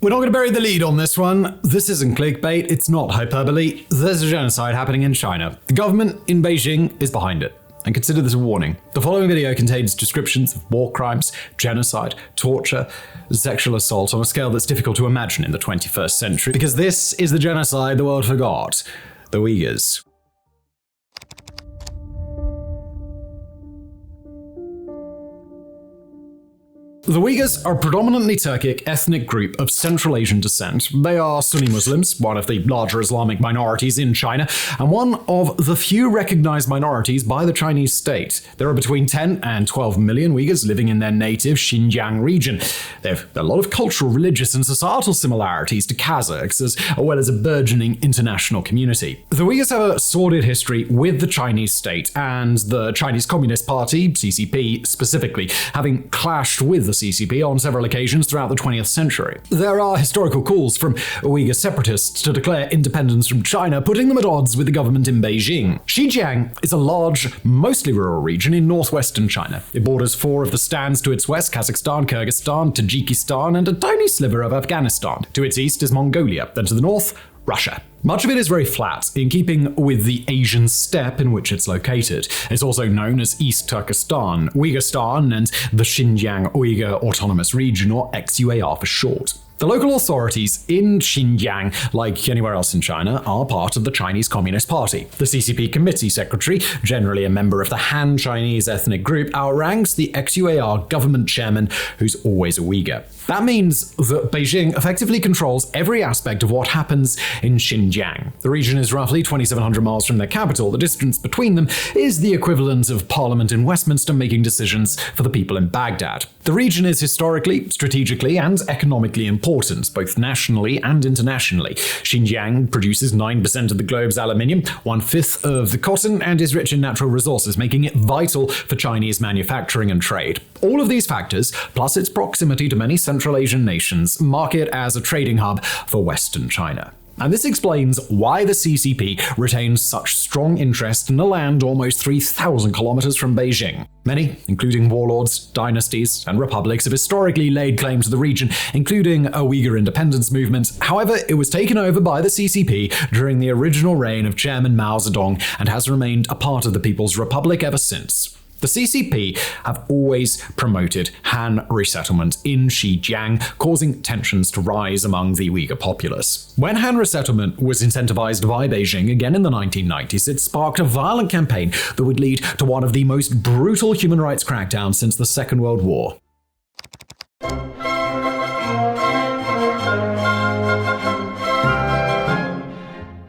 We're not going to bury the lead on this one. This isn't clickbait, it's not hyperbole. There's a genocide happening in China. The government in Beijing is behind it. And consider this a warning. The following video contains descriptions of war crimes, genocide, torture, sexual assault on a scale that's difficult to imagine in the 21st century. Because this is the genocide the world forgot. The Uyghurs. The Uyghurs are a predominantly Turkic ethnic group of Central Asian descent. They are Sunni Muslims, one of the larger Islamic minorities in China, and one of the few recognized minorities by the Chinese state. There are between 10 and 12 million Uyghurs living in their native Xinjiang region. They have a lot of cultural, religious, and societal similarities to Kazakhs, as well as a burgeoning international community. The Uyghurs have a sordid history with the Chinese state and the Chinese Communist Party, CCP specifically, having clashed with the CCP on several occasions throughout the 20th century. There are historical calls from Uyghur separatists to declare independence from China, putting them at odds with the government in Beijing. Xinjiang is a large, mostly rural region in northwestern China. It borders 4 of the stands to its west: Kazakhstan, Kyrgyzstan, Tajikistan, and a tiny sliver of Afghanistan. To its east is Mongolia, then to the north, Russia. Much of it is very flat, in keeping with the Asian steppe in which it's located. It's also known as East Turkestan, Uyghurstan, and the Xinjiang Uyghur Autonomous Region, or XUAR for short. The local authorities in Xinjiang, like anywhere else in China, are part of the Chinese Communist Party. The CCP committee secretary, generally a member of the Han Chinese ethnic group, outranks the XUAR government chairman, who's always a Uyghur. That means that Beijing effectively controls every aspect of what happens in Xinjiang. The region is roughly 2,700 miles from their capital. The distance between them is the equivalent of Parliament in Westminster making decisions for the people in Baghdad. The region is historically, strategically, and economically important, both nationally and internationally. Xinjiang produces 9% of the globe's aluminium, 1/5 of the cotton, and is rich in natural resources, making it vital for Chinese manufacturing and trade. All of these factors, plus its proximity to many Central Asian nations, mark it as a trading hub for Western China. And this explains why the CCP retains such strong interest in a land almost 3,000 kilometers from Beijing. Many, including warlords, dynasties, and republics, have historically laid claim to the region, including a Uyghur independence movement. However, it was taken over by the CCP during the original reign of Chairman Mao Zedong and has remained a part of the People's Republic ever since. The CCP have always promoted Han resettlement in Xinjiang, causing tensions to rise among the Uyghur populace. When Han resettlement was incentivized by Beijing again in the 1990s, it sparked a violent campaign that would lead to one of the most brutal human rights crackdowns since the Second World War.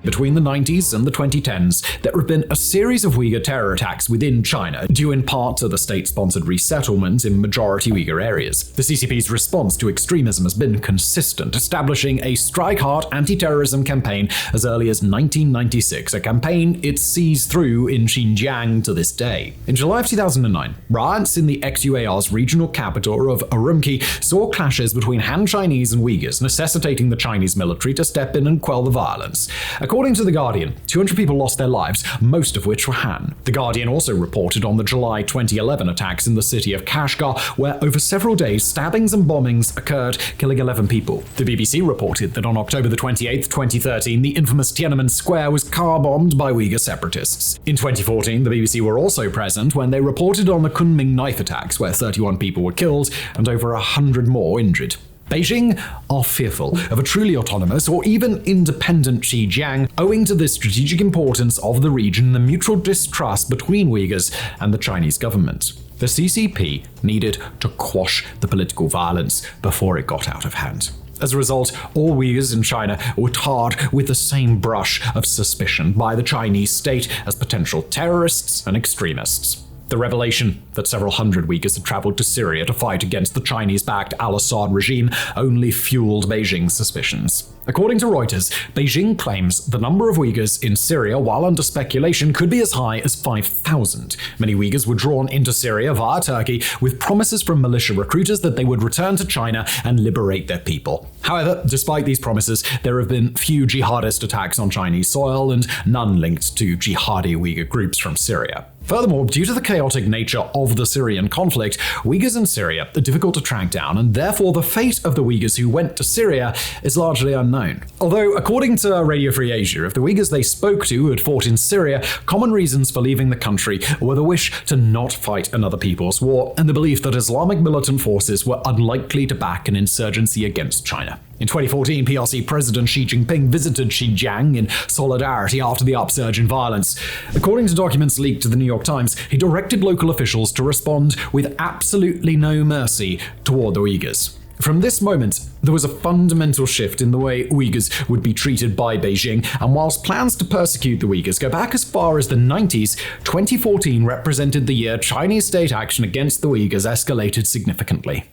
Between the 90s and the 2010s, there have been a series of Uyghur terror attacks within China, due in part to the state-sponsored resettlement in majority Uyghur areas. The CCP's response to extremism has been consistent, establishing a strike-hard anti-terrorism campaign as early as 1996, a campaign it sees through in Xinjiang to this day. In July of 2009, riots in the XUAR's regional capital of Urumqi saw clashes between Han Chinese and Uyghurs, necessitating the Chinese military to step in and quell the violence. According to The Guardian, 200 people lost their lives, most of which were Han. The Guardian also reported on the July 2011 attacks in the city of Kashgar, where over several days stabbings and bombings occurred, killing 11 people. The BBC reported that on October 28, 2013, the infamous Tiananmen Square was car-bombed by Uyghur separatists. In 2014, the BBC were also present when they reported on the Kunming knife attacks, where 31 people were killed and over 100 more injured. Beijing are fearful of a truly autonomous or even independent Xinjiang, owing to the strategic importance of the region and the mutual distrust between Uyghurs and the Chinese government. The CCP needed to quash the political violence before it got out of hand. As a result, all Uyghurs in China were tarred with the same brush of suspicion by the Chinese state as potential terrorists and extremists. The revelation that several hundred Uyghurs had traveled to Syria to fight against the Chinese-backed al-Assad regime only fueled Beijing's suspicions. According to Reuters, Beijing claims the number of Uyghurs in Syria, while under speculation, could be as high as 5,000. Many Uyghurs were drawn into Syria via Turkey with promises from militia recruiters that they would return to China and liberate their people. However, despite these promises, there have been few jihadist attacks on Chinese soil and none linked to jihadi Uyghur groups from Syria. Furthermore, due to the chaotic nature of the Syrian conflict, Uyghurs in Syria are difficult to track down, and therefore the fate of the Uyghurs who went to Syria is largely unknown. Although, according to Radio Free Asia, if the Uyghurs they spoke to who had fought in Syria, common reasons for leaving the country were the wish to not fight another people's war and the belief that Islamic militant forces were unlikely to back an insurgency against China. In 2014, PRC President Xi Jinping visited Xinjiang in solidarity after the upsurge in violence. According to documents leaked to the New York Times, he directed local officials to respond with absolutely no mercy toward the Uyghurs. From this moment, there was a fundamental shift in the way Uyghurs would be treated by Beijing, and whilst plans to persecute the Uyghurs go back as far as the 90s, 2014 represented the year Chinese state action against the Uyghurs escalated significantly.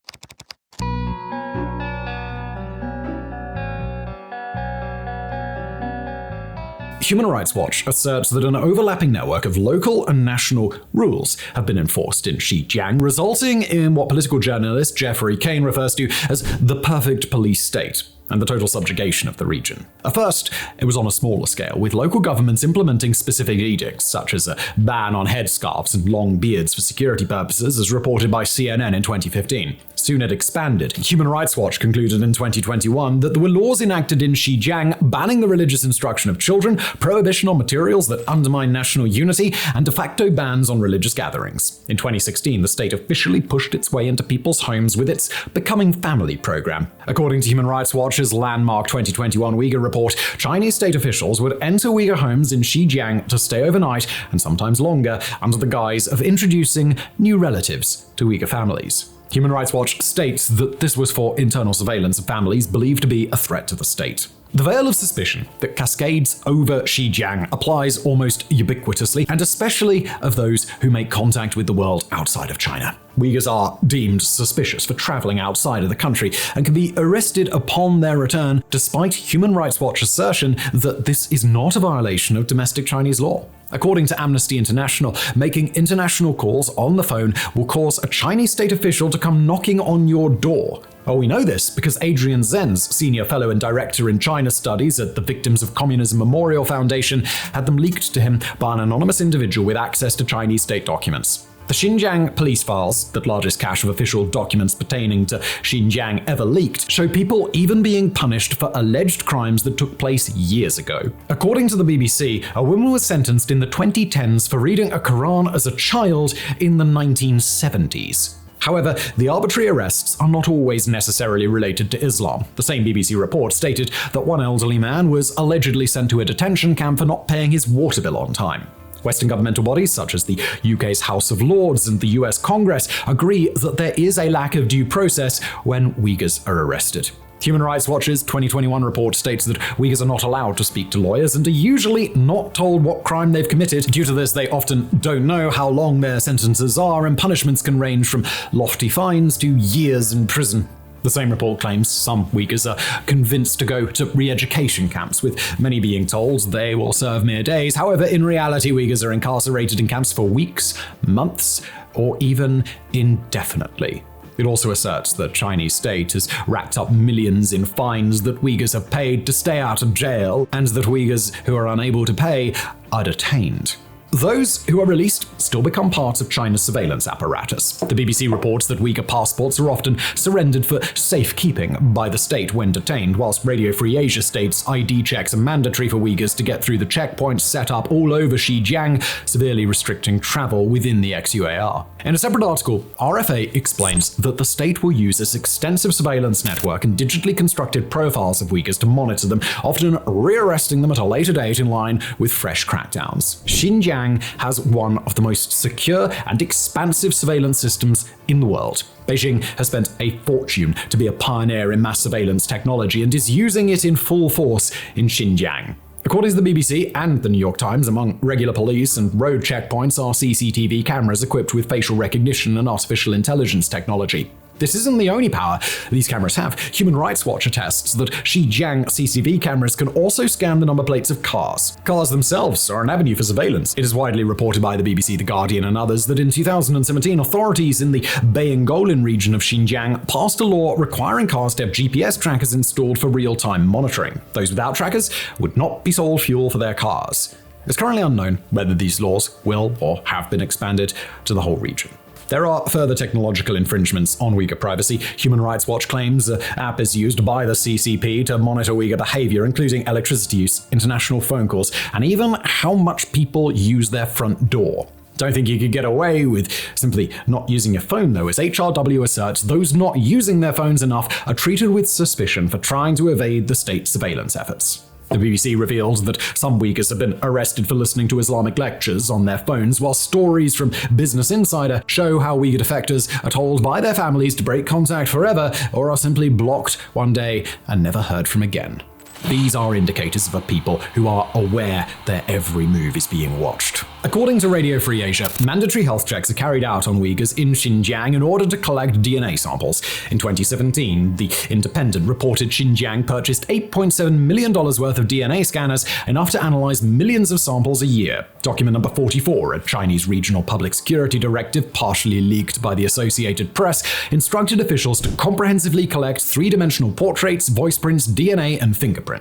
Human Rights Watch asserts that an overlapping network of local and national rules have been enforced in Xinjiang, resulting in what political journalist Jeffrey Kane refers to as the perfect police state and the total subjugation of the region. At first, it was on a smaller scale, with local governments implementing specific edicts, such as a ban on headscarves and long beards for security purposes, as reported by CNN in 2015. Soon it expanded. Human Rights Watch concluded in 2021 that there were laws enacted in Xinjiang banning the religious instruction of children, prohibition on materials that undermine national unity, and de facto bans on religious gatherings. In 2016, the state officially pushed its way into people's homes with its Becoming Family program. According to Human Rights Watch's landmark 2021 Uyghur report, Chinese state officials would enter Uyghur homes in Xinjiang to stay overnight and sometimes longer under the guise of introducing new relatives to Uyghur families. Human Rights Watch states that this was for internal surveillance of families believed to be a threat to the state. The veil of suspicion that cascades over Xinjiang applies almost ubiquitously, and especially of those who make contact with the world outside of China. Uyghurs are deemed suspicious for traveling outside of the country and can be arrested upon their return, despite Human Rights Watch assertion that this is not a violation of domestic Chinese law. According to Amnesty International, making international calls on the phone will cause a Chinese state official to come knocking on your door. Well, we know this because Adrian Zenz, senior fellow and director in China studies at the Victims of Communism Memorial Foundation, had them leaked to him by an anonymous individual with access to Chinese state documents. The Xinjiang police files, the largest cache of official documents pertaining to Xinjiang ever leaked, show people even being punished for alleged crimes that took place years ago. According to the BBC, a woman was sentenced in the 2010s for reading a Quran as a child in the 1970s. However, the arbitrary arrests are not always necessarily related to Islam. The same BBC report stated that one elderly man was allegedly sent to a detention camp for not paying his water bill on time. Western governmental bodies such as the UK's House of Lords and the US Congress agree that there is a lack of due process when Uyghurs are arrested. Human Rights Watch's 2021 report states that Uyghurs are not allowed to speak to lawyers and are usually not told what crime they've committed. Due to this, they often don't know how long their sentences are, and punishments can range from lofty fines to years in prison. The same report claims some Uyghurs are convinced to go to re-education camps, with many being told they will serve mere days. However, in reality, Uyghurs are incarcerated in camps for weeks, months, or even indefinitely. It also asserts that the Chinese state has racked up millions in fines that Uyghurs have paid to stay out of jail, and that Uyghurs who are unable to pay are detained. Those who are released still become part of China's surveillance apparatus. The BBC reports that Uyghur passports are often surrendered for safekeeping by the state when detained, whilst Radio Free Asia states ID checks are mandatory for Uyghurs to get through the checkpoints set up all over Xinjiang, severely restricting travel within the ex-UAR. In a separate article, RFA explains that the state will use its extensive surveillance network and digitally constructed profiles of Uyghurs to monitor them, often rearresting them at a later date in line with fresh crackdowns. Xinjiang has one of the most secure and expansive surveillance systems in the world. Beijing has spent a fortune to be a pioneer in mass surveillance technology and is using it in full force in Xinjiang. According to the BBC and the New York Times, among regular police and road checkpoints are CCTV cameras equipped with facial recognition and artificial intelligence technology. This isn't the only power these cameras have. Human Rights Watch attests that Xinjiang CCTV cameras can also scan the number plates of cars. Cars themselves are an avenue for surveillance. It is widely reported by the BBC, The Guardian, and others that in 2017, authorities in the Bayangolin region of Xinjiang passed a law requiring cars to have GPS trackers installed for real-time monitoring. Those without trackers would not be sold fuel for their cars. It's currently unknown whether these laws will or have been expanded to the whole region. There are further technological infringements on Uyghur privacy. Human Rights Watch claims the app is used by the CCP to monitor Uyghur behavior, including electricity use, international phone calls, and even how much people use their front door. Don't think you could get away with simply not using your phone, though, as HRW asserts those not using their phones enough are treated with suspicion for trying to evade the state surveillance efforts. The BBC revealed that some Uyghurs have been arrested for listening to Islamic lectures on their phones, while stories from Business Insider show how Uyghur defectors are told by their families to break contact forever or are simply blocked one day and never heard from again. These are indicators of a people who are aware their every move is being watched. According to Radio Free Asia, mandatory health checks are carried out on Uyghurs in Xinjiang in order to collect DNA samples. In 2017, The Independent reported Xinjiang purchased $8.7 million worth of DNA scanners, enough to analyze millions of samples a year. Document number 44, a Chinese regional public security directive partially leaked by the Associated Press, instructed officials to comprehensively collect three-dimensional portraits, voice prints, DNA, and fingerprints.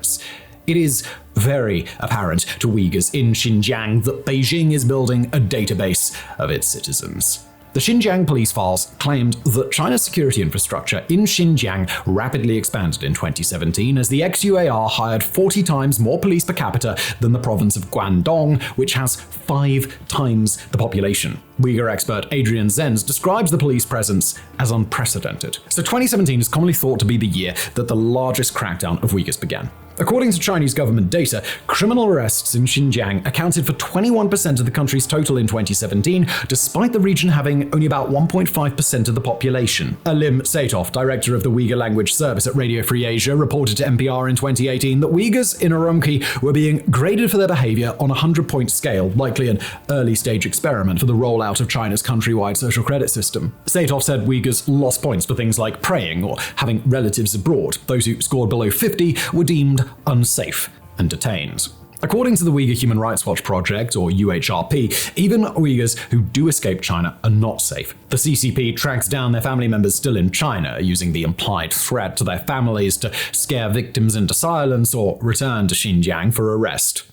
It is very apparent to Uyghurs in Xinjiang that Beijing is building a database of its citizens. The Xinjiang police files claimed that China's security infrastructure in Xinjiang rapidly expanded in 2017 as the ex-UAR hired 40 times more police per capita than the province of Guangdong, which has 5 times the population. Uyghur expert Adrian Zenz describes the police presence as unprecedented. So 2017 is commonly thought to be the year that the largest crackdown of Uyghurs began. According to Chinese government data, criminal arrests in Xinjiang accounted for 21% of the country's total in 2017, despite the region having only about 1.5% of the population. Alim Saitov, director of the Uyghur language service at Radio Free Asia, reported to NPR in 2018 that Uyghurs in Urumqi were being graded for their behavior on a 100-point scale, likely an early-stage experiment for the rollout of China's countrywide social credit system. Saitov said Uyghurs lost points for things like praying or having relatives abroad. Those who scored below 50 were deemed unsafe and detained. According to the Uyghur Human Rights Watch Project, or UHRP, even Uyghurs who do escape China are not safe. The CCP tracks down their family members still in China, using the implied threat to their families to scare victims into silence or return to Xinjiang for arrest.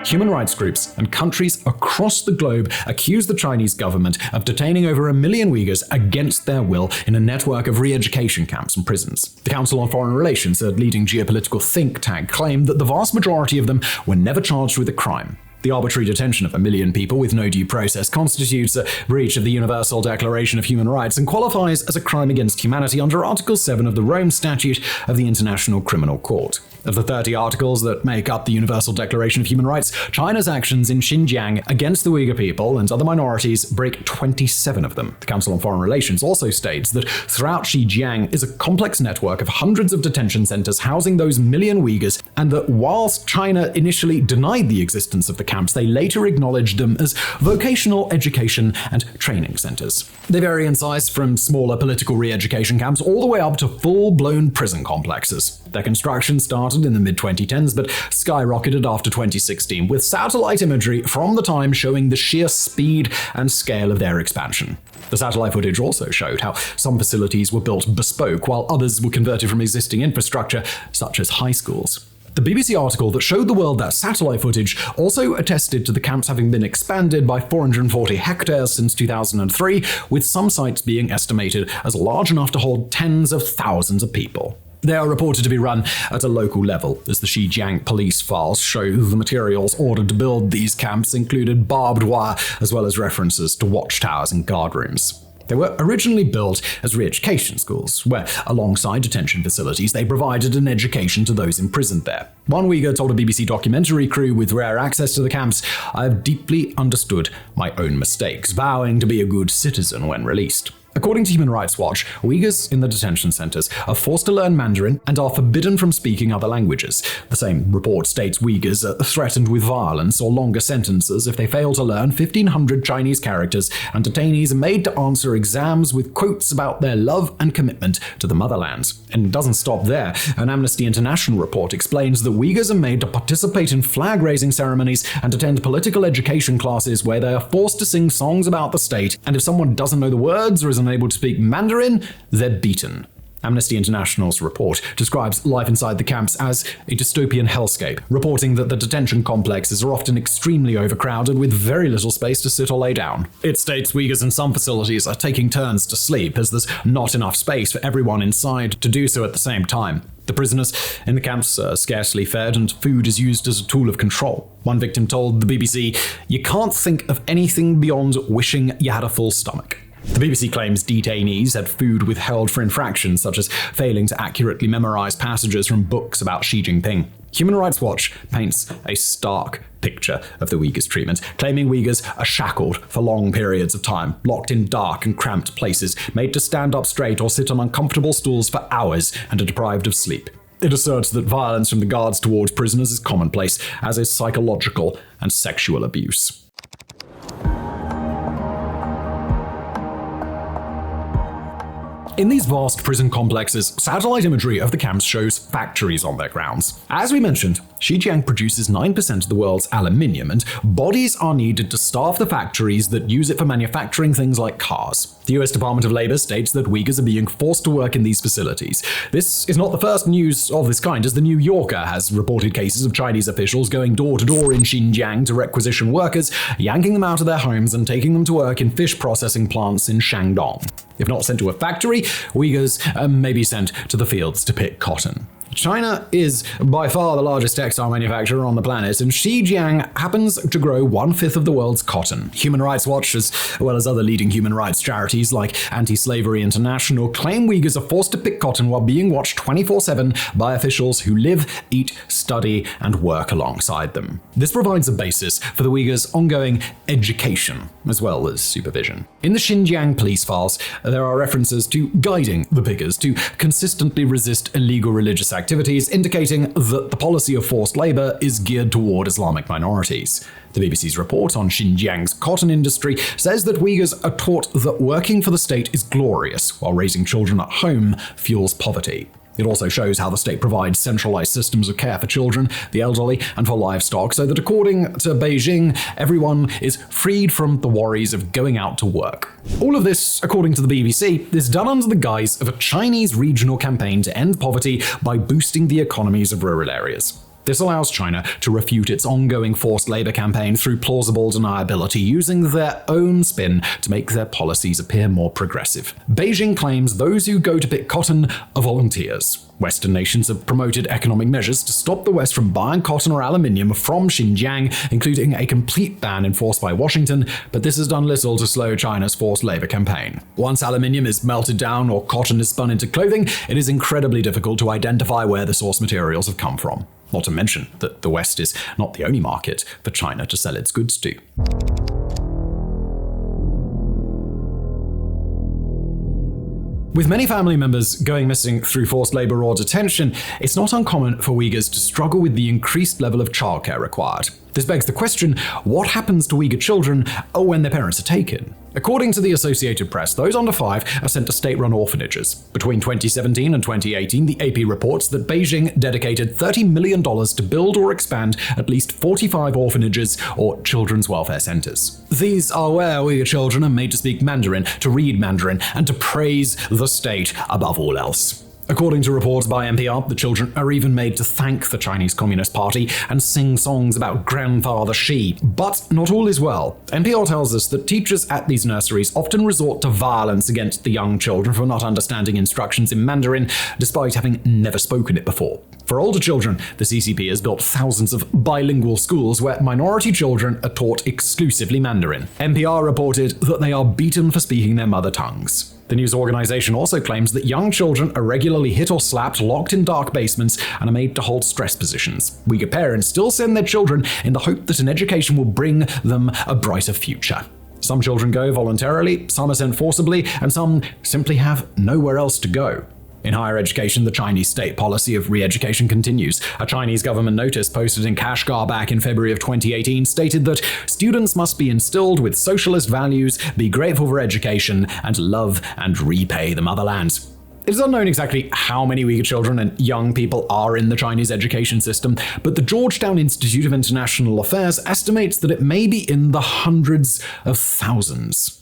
Human rights groups and countries across the globe accuse the Chinese government of detaining over 1 million Uyghurs against their will in a network of re-education camps and prisons. The Council on Foreign Relations, a leading geopolitical think tank, claimed that the vast majority of them were never charged with a crime. The arbitrary detention of 1 million people with no due process constitutes a breach of the Universal Declaration of Human Rights and qualifies as a crime against humanity under Article 7 of the Rome Statute of the International Criminal Court. Of the 30 articles that make up the Universal Declaration of Human Rights, China's actions in Xinjiang against the Uyghur people and other minorities break 27 of them. The Council on Foreign Relations also states that throughout Xinjiang is a complex network of hundreds of detention centers housing those 1 million Uyghurs, and that whilst China initially denied the existence of the camps, they later acknowledged them as vocational education and training centers. They vary in size from smaller political re-education camps all the way up to full-blown prison complexes. Their construction started in the mid-2010s but skyrocketed after 2016, with satellite imagery from the time showing the sheer speed and scale of their expansion. The satellite footage also showed how some facilities were built bespoke, while others were converted from existing infrastructure, such as high schools. The BBC article that showed the world that satellite footage also attested to the camps having been expanded by 440 hectares since 2003, with some sites being estimated as large enough to hold tens of thousands of people. They are reported to be run at a local level, as the Xinjiang police files show. The materials ordered to build these camps included barbed wire, as well as references to watchtowers and guard rooms. They were originally built as re-education schools, where, alongside detention facilities, they provided an education to those imprisoned there. One Uyghur told a BBC documentary crew with rare access to the camps, "I have deeply understood my own mistakes, vowing to be a good citizen when released." According to Human Rights Watch, Uyghurs in the detention centers are forced to learn Mandarin and are forbidden from speaking other languages. The same report states Uyghurs are threatened with violence or longer sentences if they fail to learn 1,500 Chinese characters, and detainees are made to answer exams with quotes about their love and commitment to the motherland. And it doesn't stop there. An Amnesty International report explains that Uyghurs are made to participate in flag-raising ceremonies and attend political education classes where they are forced to sing songs about the state, and if someone doesn't know the words or is unable to speak Mandarin, they're beaten. Amnesty International's report describes life inside the camps as a dystopian hellscape, reporting that the detention complexes are often extremely overcrowded with very little space to sit or lay down. It states Uyghurs in some facilities are taking turns to sleep as there's not enough space for everyone inside to do so at the same time. The prisoners in the camps are scarcely fed, and food is used as a tool of control. One victim told the BBC, "You can't think of anything beyond wishing you had a full stomach." The BBC claims detainees had food withheld for infractions such as failing to accurately memorize passages from books about Xi Jinping. Human Rights Watch paints a stark picture of the Uyghurs' treatment, claiming Uyghurs are shackled for long periods of time, locked in dark and cramped places, made to stand up straight or sit on uncomfortable stools for hours, and are deprived of sleep. It asserts that violence from the guards towards prisoners is commonplace, as is psychological and sexual abuse. In these vast prison complexes, satellite imagery of the camps shows factories on their grounds. As we mentioned, Xinjiang produces 9% of the world's aluminium, and bodies are needed to staff the factories that use it for manufacturing things like cars. The US Department of Labor states that Uyghurs are being forced to work in these facilities. This is not the first news of this kind, as the New Yorker has reported cases of Chinese officials going door to door in Xinjiang to requisition workers, yanking them out of their homes and taking them to work in fish processing plants in Shandong. If not sent to a factory, Uyghurs may be sent to the fields to pick cotton. China is by far the largest textile manufacturer on the planet, and Xinjiang happens to grow 1/5 of the world's cotton. Human Rights Watch, as well as other leading human rights charities like Anti-Slavery International, claim Uyghurs are forced to pick cotton while being watched 24/7 by officials who live, eat, study, and work alongside them. This provides a basis for the Uyghurs' ongoing education, as well as supervision. In the Xinjiang police files, there are references to guiding the pickers to consistently resist illegal religious activities, indicating that the policy of forced labor is geared toward Islamic minorities. The BBC's report on Xinjiang's cotton industry says that Uyghurs are taught that working for the state is glorious, while raising children at home fuels poverty. It also shows how the state provides centralized systems of care for children, the elderly, and for livestock, so that according to Beijing, everyone is freed from the worries of going out to work. All of this, according to the BBC, is done under the guise of a Chinese regional campaign to end poverty by boosting the economies of rural areas. This allows China to refute its ongoing forced labor campaign through plausible deniability, using their own spin to make their policies appear more progressive. Beijing claims those who go to pick cotton are volunteers. Western nations have promoted economic measures to stop the West from buying cotton or aluminium from Xinjiang, including a complete ban enforced by Washington, but this has done little to slow China's forced labor campaign. Once aluminium is melted down or cotton is spun into clothing, it is incredibly difficult to identify where the source materials have come from. Not to mention that the West is not the only market for China to sell its goods to. With many family members going missing through forced labor or detention, it's not uncommon for Uyghurs to struggle with the increased level of childcare required. This begs the question, what happens to Uyghur children when their parents are taken? According to the Associated Press, those under 5 are sent to state-run orphanages. Between 2017 and 2018, the AP reports that Beijing dedicated $30 million to build or expand at least 45 orphanages or children's welfare centers. These are where Uyghur children are made to speak Mandarin, to read Mandarin, and to praise the state above all else. According to reports by NPR, the children are even made to thank the Chinese Communist Party and sing songs about Grandfather Xi. But not all is well. NPR tells us that teachers at these nurseries often resort to violence against the young children for not understanding instructions in Mandarin, despite having never spoken it before. For older children, the CCP has built thousands of bilingual schools where minority children are taught exclusively Mandarin. NPR reported that they are beaten for speaking their mother tongues. The news organization also claims that young children are regularly hit or slapped, locked in dark basements, and are made to hold stress positions. Uyghur parents still send their children in the hope that an education will bring them a brighter future. Some children go voluntarily, some are sent forcibly, and some simply have nowhere else to go. In higher education, the Chinese state policy of re-education continues. A Chinese government notice posted in Kashgar back in February of 2018 stated that students must be instilled with socialist values, be grateful for education, and love and repay the motherland. It is unknown exactly how many Uyghur children and young people are in the Chinese education system, but the Georgetown Institute of International Affairs estimates that it may be in the hundreds of thousands.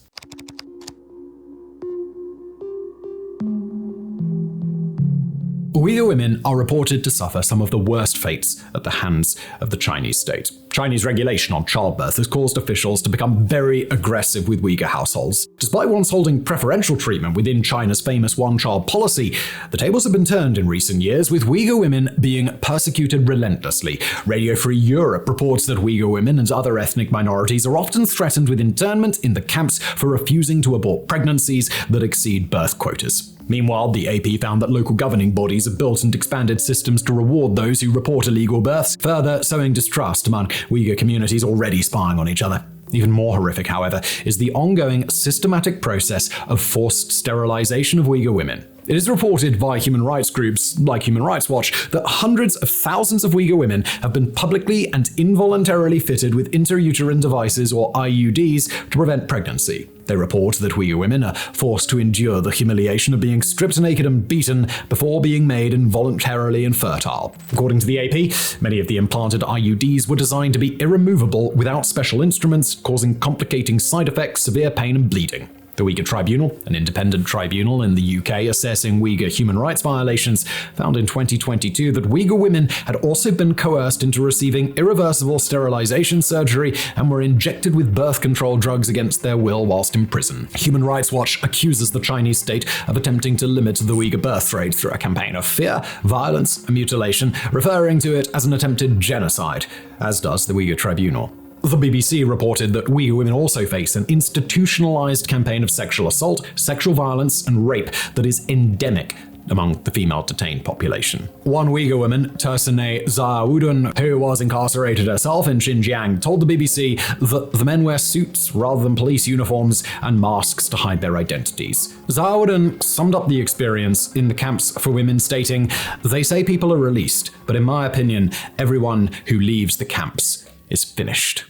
Uyghur women are reported to suffer some of the worst fates at the hands of the Chinese state. Chinese regulation on childbirth has caused officials to become very aggressive with Uyghur households. Despite once holding preferential treatment within China's famous one-child policy, the tables have been turned in recent years, with Uyghur women being persecuted relentlessly. Radio Free Europe reports that Uyghur women and other ethnic minorities are often threatened with internment in the camps for refusing to abort pregnancies that exceed birth quotas. Meanwhile, the AP found that local governing bodies have built and expanded systems to reward those who report illegal births, further sowing distrust among Uyghur communities already spying on each other. Even more horrific, however, is the ongoing systematic process of forced sterilization of Uyghur women. It is reported by human rights groups like Human Rights Watch that hundreds of thousands of Uyghur women have been publicly and involuntarily fitted with intrauterine devices or IUDs to prevent pregnancy. They report that Uyghur women are forced to endure the humiliation of being stripped naked and beaten before being made involuntarily infertile. According to the AP, many of the implanted IUDs were designed to be irremovable without special instruments, causing complicating side effects, severe pain, and bleeding. The Uyghur Tribunal, an independent tribunal in the UK assessing Uyghur human rights violations, found in 2022 that Uyghur women had also been coerced into receiving irreversible sterilization surgery and were injected with birth control drugs against their will whilst in prison. Human Rights Watch accuses the Chinese state of attempting to limit the Uyghur birth rate through a campaign of fear, violence, and mutilation, referring to it as an attempted genocide, as does the Uyghur Tribunal. The BBC reported that Uyghur women also face an institutionalized campaign of sexual assault, sexual violence, and rape that is endemic among the female detained population. One Uyghur woman, Tersine Zaudun, who was incarcerated herself in Xinjiang, told the BBC that the men wear suits rather than police uniforms and masks to hide their identities. Zaudun summed up the experience in the camps for women, stating, "They say people are released, but in my opinion, everyone who leaves the camps is finished."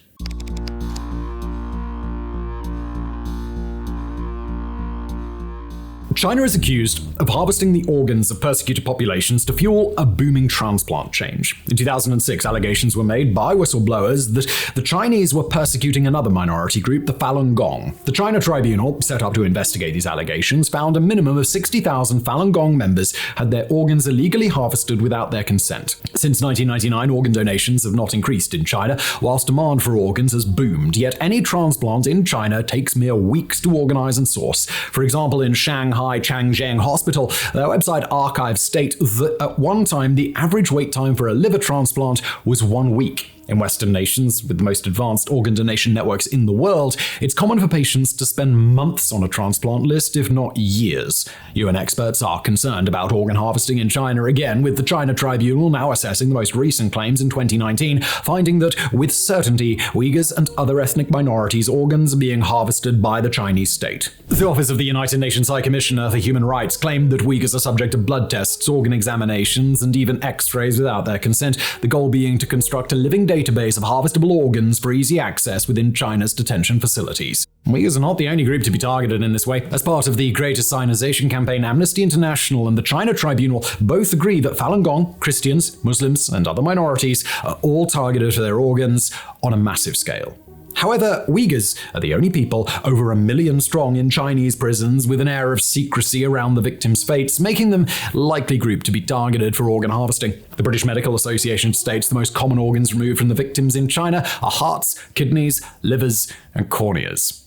China is accused of harvesting the organs of persecuted populations to fuel a booming transplant change. In 2006, allegations were made by whistleblowers that the Chinese were persecuting another minority group, the Falun Gong. The China Tribunal, set up to investigate these allegations, found a minimum of 60,000 Falun Gong members had their organs illegally harvested without their consent. Since 1999, organ donations have not increased in China, whilst demand for organs has boomed. Yet any transplant in China takes mere weeks to organize and source. For example, in Shanghai Changjiang Hospital, their website archives state that at one time the average wait time for a liver transplant was 1 week. In Western nations, with the most advanced organ donation networks in the world, it's common for patients to spend months on a transplant list, if not years. UN experts are concerned about organ harvesting in China again, with the China Tribunal now assessing the most recent claims in 2019, finding that, with certainty, Uyghurs and other ethnic minorities' organs are being harvested by the Chinese state. The Office of the United Nations High Commissioner for Human Rights claimed that Uyghurs are subject to blood tests, organ examinations, and even X-rays without their consent, the goal being to construct a living database of harvestable organs for easy access within China's detention facilities. Uyghurs are not the only group to be targeted in this way. As part of the Greater Sinization campaign, Amnesty International and the China Tribunal both agree that Falun Gong, Christians, Muslims, and other minorities are all targeted for their organs on a massive scale. However, Uyghurs are the only people over 1 million strong in Chinese prisons, with an air of secrecy around the victims' fates, making them likely group to be targeted for organ harvesting. The British Medical Association states the most common organs removed from the victims in China are hearts, kidneys, livers, and corneas.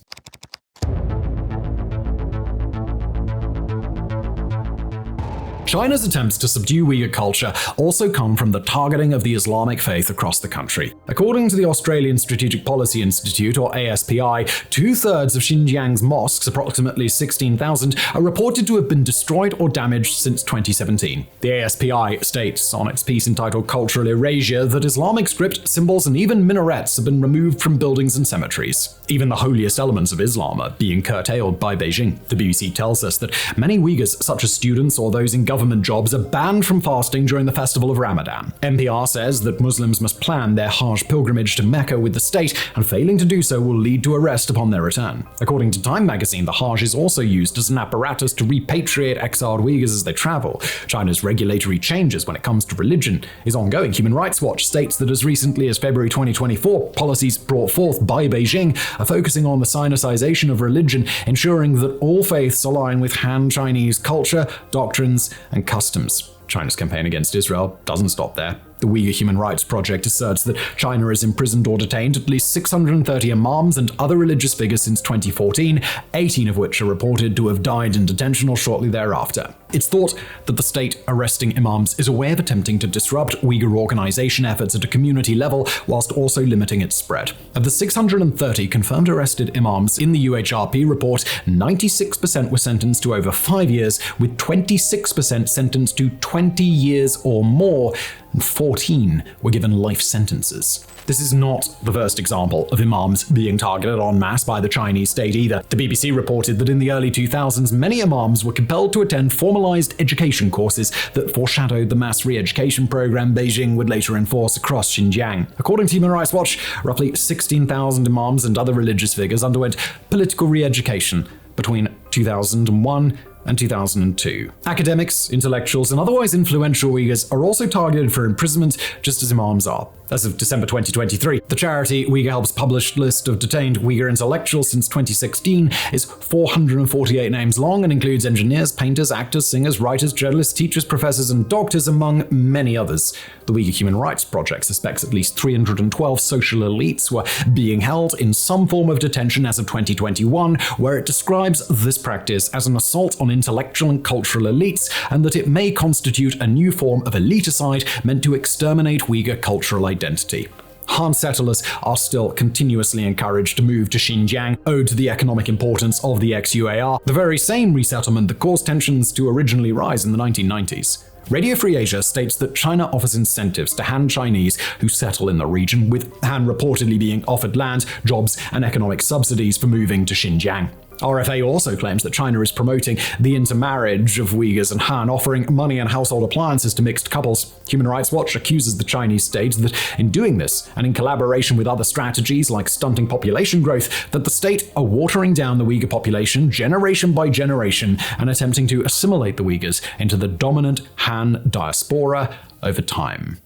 China's attempts to subdue Uyghur culture also come from the targeting of the Islamic faith across the country. According to the Australian Strategic Policy Institute, or ASPI, 2/3 of Xinjiang's mosques, approximately 16,000, are reported to have been destroyed or damaged since 2017. The ASPI states on its piece entitled Cultural Erasure that Islamic script, symbols, and even minarets have been removed from buildings and cemeteries. Even the holiest elements of Islam are being curtailed by Beijing. The BBC tells us that many Uyghurs, such as students or those in government jobs, are banned from fasting during the festival of Ramadan. NPR says that Muslims must plan their Hajj pilgrimage to Mecca with the state, and failing to do so will lead to arrest upon their return. According to Time magazine, the Hajj is also used as an apparatus to repatriate exiled Uyghurs as they travel. China's regulatory changes when it comes to religion is ongoing. Human Rights Watch states that as recently as February 2024, policies brought forth by Beijing are focusing on the Sinicization of religion, ensuring that all faiths align with Han Chinese culture, doctrines, and customs. China's campaign against Israel doesn't stop there. The Uyghur Human Rights Project asserts that China has imprisoned or detained at least 630 imams and other religious figures since 2014, 18 of which are reported to have died in detention or shortly thereafter. It's thought that the state arresting imams is a way of attempting to disrupt Uyghur organization efforts at a community level whilst also limiting its spread. Of the 630 confirmed arrested imams in the UHRP report, 96% were sentenced to over 5 years, with 26% sentenced to 20 years or more, and 14 were given life sentences. This is not the first example of imams being targeted en masse by the Chinese state either. The BBC reported that in the early 2000s, many imams were compelled to attend formalized education courses that foreshadowed the mass re-education program Beijing would later enforce across Xinjiang. According to Human Rights Watch, roughly 16,000 imams and other religious figures underwent political re-education between 2001 and 2002. Academics, intellectuals, and otherwise influential Uyghurs are also targeted for imprisonment, just as imams are. As of December 2023, the charity Uyghur Help's published list of detained Uyghur intellectuals since 2016 is 448 names long and includes engineers, painters, actors, singers, writers, journalists, teachers, professors, and doctors, among many others. The Uyghur Human Rights Project suspects at least 312 social elites were being held in some form of detention as of 2021, where it describes this practice as an assault on intellectual and cultural elites, and that it may constitute a new form of eliticide meant to exterminate Uyghur cultural identity. Han settlers are still continuously encouraged to move to Xinjiang, owed to the economic importance of the ex-UAR, the very same resettlement that caused tensions to originally rise in the 1990s. Radio Free Asia states that China offers incentives to Han Chinese who settle in the region, with Han reportedly being offered land, jobs, and economic subsidies for moving to Xinjiang. RFA also claims that China is promoting the intermarriage of Uyghurs and Han, offering money and household appliances to mixed couples. Human Rights Watch accuses the Chinese state that in doing this, and in collaboration with other strategies like stunting population growth, that the state are watering down the Uyghur population generation by generation and attempting to assimilate the Uyghurs into the dominant Han diaspora over time.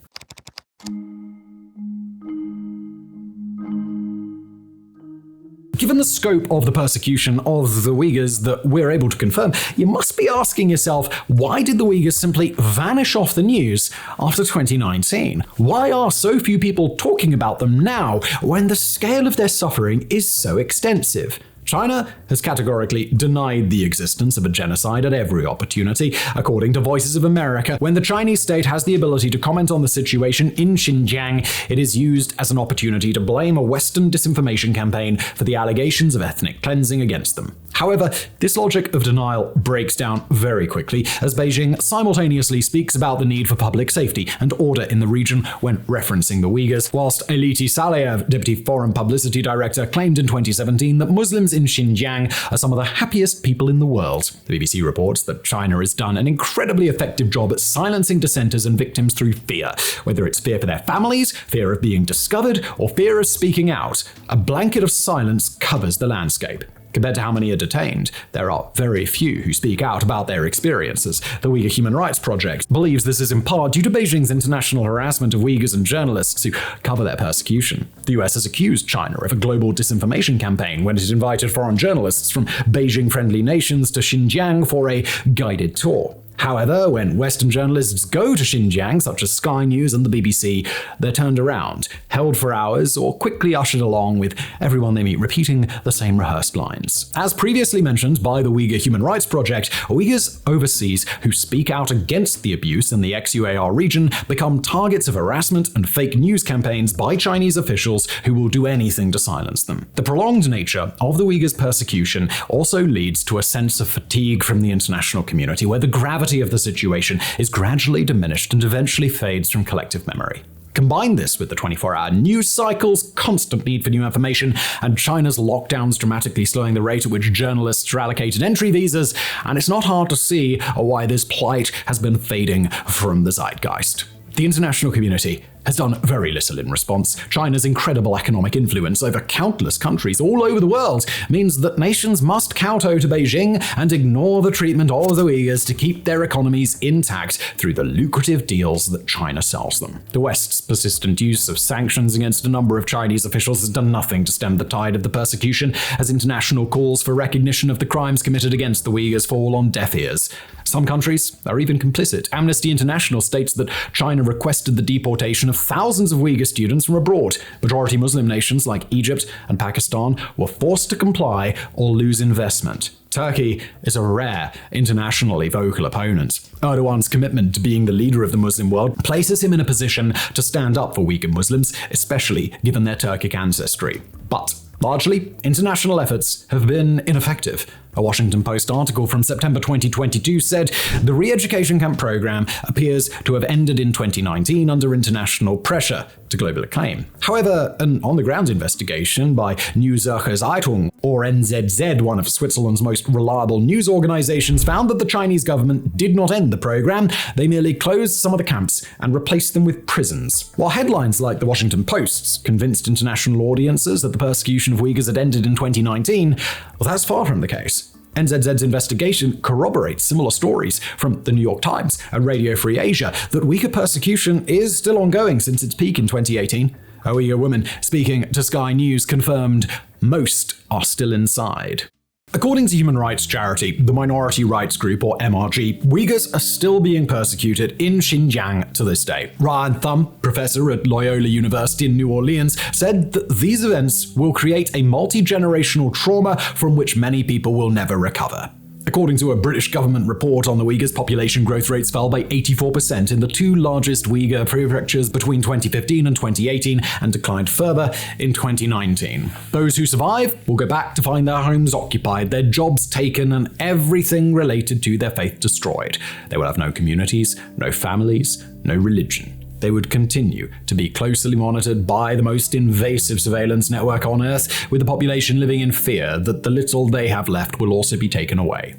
Given the scope of the persecution of the Uyghurs that we're able to confirm, you must be asking yourself, why did the Uyghurs simply vanish off the news after 2019? Why are so few people talking about them now when the scale of their suffering is so extensive? China has categorically denied the existence of a genocide at every opportunity. According to Voices of America, when the Chinese state has the ability to comment on the situation in Xinjiang, it is used as an opportunity to blame a Western disinformation campaign for the allegations of ethnic cleansing against them. However, this logic of denial breaks down very quickly as Beijing simultaneously speaks about the need for public safety and order in the region when referencing the Uyghurs, whilst Eliti Saleyev, Deputy Foreign Publicity Director, claimed in 2017 that Muslims in Xinjiang are some of the happiest people in the world. The BBC reports that China has done an incredibly effective job at silencing dissenters and victims through fear, whether it's fear for their families, fear of being discovered, or fear of speaking out. A blanket of silence covers the landscape. Compared to how many are detained, there are very few who speak out about their experiences. The Uyghur Human Rights Project believes this is in part due to Beijing's international harassment of Uyghurs and journalists who cover their persecution. The US has accused China of a global disinformation campaign when it invited foreign journalists from Beijing-friendly nations to Xinjiang for a guided tour. However, when Western journalists go to Xinjiang, such as Sky News and the BBC, they're turned around, held for hours, or quickly ushered along with everyone they meet repeating the same rehearsed lines. As previously mentioned by the Uyghur Human Rights Project, Uyghurs overseas who speak out against the abuse in the ex-UAR region become targets of harassment and fake news campaigns by Chinese officials who will do anything to silence them. The prolonged nature of the Uyghurs' persecution also leads to a sense of fatigue from the international community, where the gravity of the situation is gradually diminished and eventually fades from collective memory. Combine this with the 24-hour news cycles, constant need for new information, and China's lockdowns dramatically slowing the rate at which journalists are allocated entry visas, and it's not hard to see why this plight has been fading from the zeitgeist. The international community has done very little in response. China's incredible economic influence over countless countries all over the world means that nations must kowtow to Beijing and ignore the treatment of the Uyghurs to keep their economies intact through the lucrative deals that China sells them. The West's persistent use of sanctions against a number of Chinese officials has done nothing to stem the tide of the persecution, as international calls for recognition of the crimes committed against the Uyghurs fall on deaf ears. Some countries are even complicit. Amnesty International states that China requested the deportation of thousands of Uyghur students from abroad. Majority Muslim nations like Egypt and Pakistan were forced to comply or lose investment. Turkey is a rare, internationally vocal opponent. Erdogan's commitment to being the leader of the Muslim world places him in a position to stand up for Uyghur Muslims, especially given their Turkic ancestry. But largely, international efforts have been ineffective. A Washington Post article from September 2022 said the re-education camp program appears to have ended in 2019 under international pressure, to global acclaim. However, an on-the-ground investigation by Neue Zürcher Zeitung, or NZZ, one of Switzerland's most reliable news organizations, found that the Chinese government did not end the program. They merely closed some of the camps and replaced them with prisons. While headlines like the Washington Post's convinced international audiences that the persecution of Uyghurs had ended in 2019, well, that's far from the case. NZZ's investigation corroborates similar stories from the New York Times and Radio Free Asia that Uyghur persecution is still ongoing since its peak in 2018. A Uyghur woman speaking to Sky News confirmed most are still inside. According to human rights charity, the Minority Rights Group, or MRG, Uyghurs are still being persecuted in Xinjiang to this day. Ryan Thum, professor at Loyola University in New Orleans, said that these events will create a multi-generational trauma from which many people will never recover. According to a British government report on the Uyghurs, population growth rates fell by 84% in the two largest Uyghur prefectures between 2015 and 2018 and declined further in 2019. Those who survive will go back to find their homes occupied, their jobs taken, and everything related to their faith destroyed. They will have no communities, no families, no religion. They would continue to be closely monitored by the most invasive surveillance network on Earth, with the population living in fear that the little they have left will also be taken away.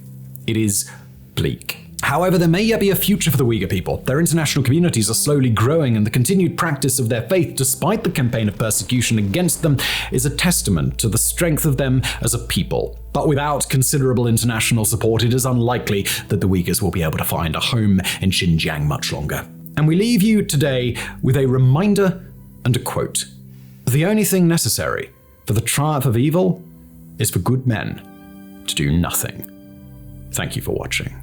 It is bleak. However, there may yet be a future for the Uyghur people. Their international communities are slowly growing, and the continued practice of their faith, despite the campaign of persecution against them, is a testament to the strength of them as a people. But without considerable international support, it is unlikely that the Uyghurs will be able to find a home in Xinjiang much longer. And we leave you today with a reminder and a quote. The only thing necessary for the triumph of evil is for good men to do nothing. Thank you for watching.